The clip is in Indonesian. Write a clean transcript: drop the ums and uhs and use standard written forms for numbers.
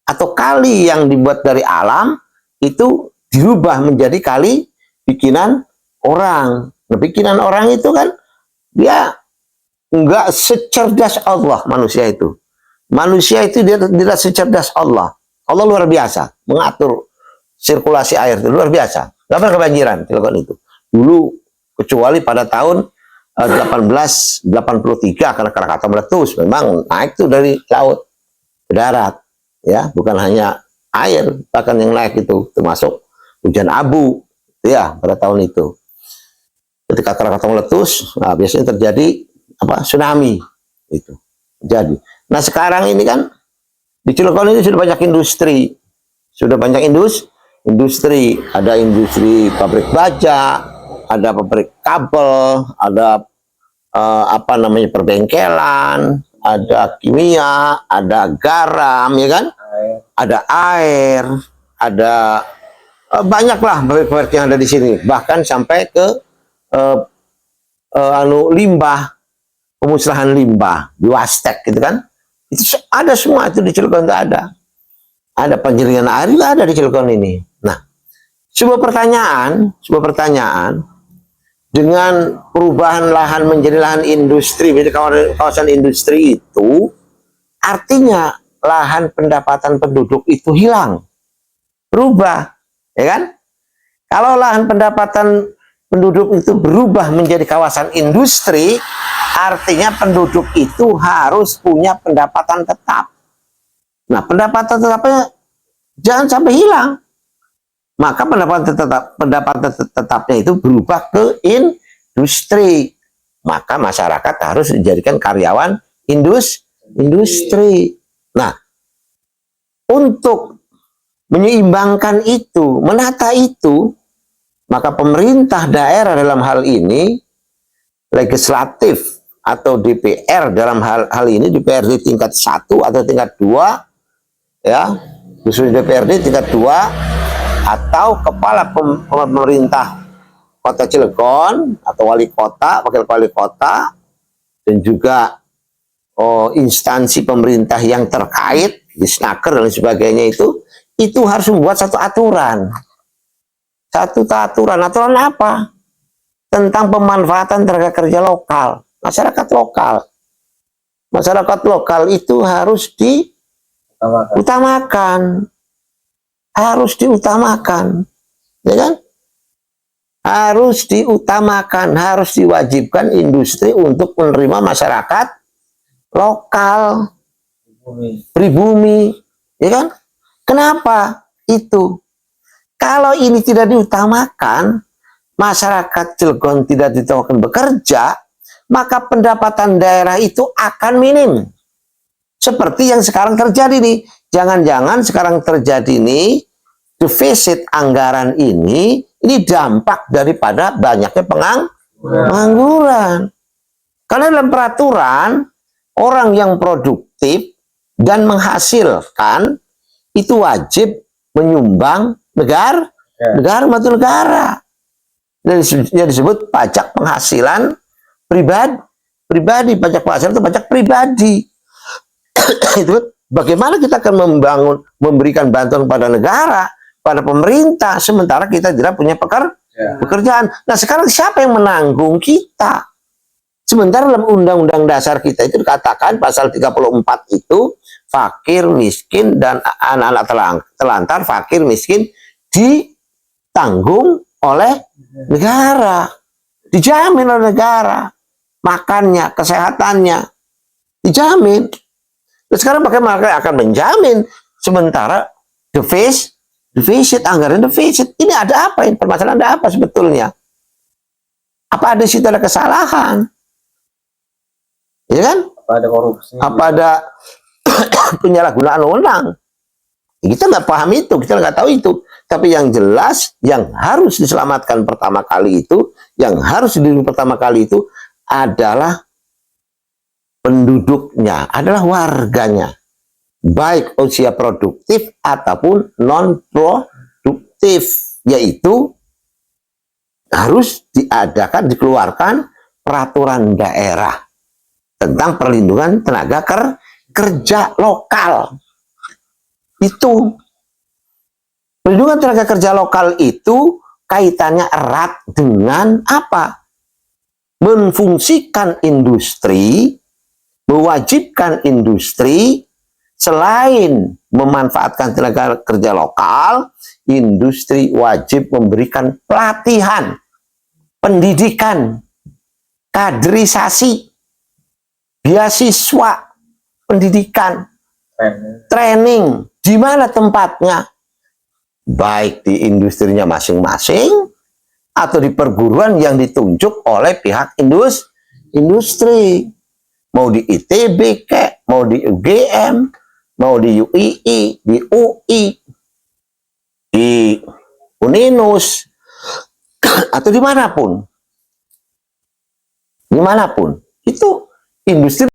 atau kali yang dibuat dari alam itu dirubah menjadi kali bikinan orang. Nah, bikinan orang itu kan dia enggak secerdas Allah manusia itu. Manusia itu dia tidak secerdas Allah. Allah luar biasa mengatur sirkulasi air itu luar biasa. Gak pernah kebanjiran Cilegon itu. Dulu kecuali pada tahun 1883 karena Krakatau meletus, memang naik tuh dari laut ke darat, ya, bukan hanya air, bahkan yang naik itu termasuk hujan abu, ya, pada tahun itu. Ketika Krakatau meletus, nah, biasanya terjadi tsunami itu. Jadi, nah sekarang ini kan di Cilegon ini sudah banyak industri, industri, ada industri pabrik baja, ada pabrik kabel, ada perbengkelan, ada kimia, ada garam, ya kan? Ada air, ada banyaklah pabrik-pabrik yang ada di sini. Bahkan sampai ke limbah, pemusnahan limbah, Biwastek gitu kan? Itu ada semua itu di Cilegon, itu ada. Ada penjaringan air juga ada di Cilegon ini. Nah, sebuah pertanyaan dengan perubahan lahan menjadi lahan industri, menjadi kawasan industri itu, artinya lahan pendapatan penduduk itu hilang, berubah, ya kan? Kalau lahan pendapatan penduduk itu berubah menjadi kawasan industri, artinya penduduk itu harus punya pendapatan tetap. Nah, pendapatan tetapnya jangan sampai hilang. Maka pendapatan tetapnya itu berubah ke industri. Maka masyarakat harus dijadikan karyawan industri. Nah, untuk menyeimbangkan itu, menata itu, maka pemerintah daerah dalam hal ini, legislatif atau DPR dalam hal ini, DPRD tingkat 1 atau tingkat 2, ya, khususnya DPRD tingkat 2, atau kepala pemerintah Kota Cilegon atau wali kota, wakil wali kota, dan juga instansi pemerintah yang terkait, Disnaker dan sebagainya, itu harus membuat satu aturan. Aturan apa? Tentang pemanfaatan tenaga kerja lokal, masyarakat lokal. Masyarakat lokal itu harus diutamakan. Harus diutamakan, ya kan? Harus diutamakan, harus diwajibkan industri untuk menerima masyarakat lokal, pribumi, ya kan? Kenapa itu? Kalau ini tidak diutamakan, masyarakat Cilegon tidak diutamakan bekerja, maka pendapatan daerah itu akan minim. Seperti yang sekarang terjadi nih. Jangan-jangan sekarang terjadi nih, defisit anggaran ini dampak daripada banyaknya pengangguran. Karena dalam peraturan, orang yang produktif dan menghasilkan itu wajib menyumbang negara. Dan disebut pajak penghasilan pribadi. Pajak penghasilan itu pajak pribadi. Itu bagaimana kita akan memberikan bantuan pada negara, pada pemerintah, sementara kita tidak punya pekerjaan. Nah, sekarang siapa yang menanggung kita? Sementara dalam Undang-Undang Dasar kita itu dikatakan pasal 34 itu, fakir, miskin, dan anak-anak telantar, fakir, miskin, ditanggung oleh negara. Dijamin oleh negara. Makannya, kesehatannya, dijamin. Sekarang bagaimana akan menjamin sementara defisit anggaran defisit? Ini ada apa? Permasalahan ada apa sebetulnya? Apa ada situ ada kesalahan? Ya kan? Apa ada korupsi? Apa ada penyalahgunaan wewenang? Kita nggak paham itu, kita nggak tahu itu. Tapi yang jelas, yang harus diselamatkan pertama kali itu, yang harus dilindungi pertama kali itu adalah penduduknya, adalah warganya, baik usia produktif ataupun non produktif, yaitu harus dikeluarkan peraturan daerah tentang perlindungan tenaga kerja lokal. Itu perlindungan tenaga kerja lokal itu kaitannya erat dengan apa? Memfungsikan industri, mewajibkan industri, selain memanfaatkan tenaga kerja lokal, industri wajib memberikan pelatihan, pendidikan, kaderisasi, beasiswa, pendidikan, training. Di mana tempatnya? Baik di industrinya masing-masing atau di perguruan yang ditunjuk oleh pihak industri. Mau di ITB kek, mau di UGM, mau di UII, di UI, di Uninus, atau dimanapun. Itu industri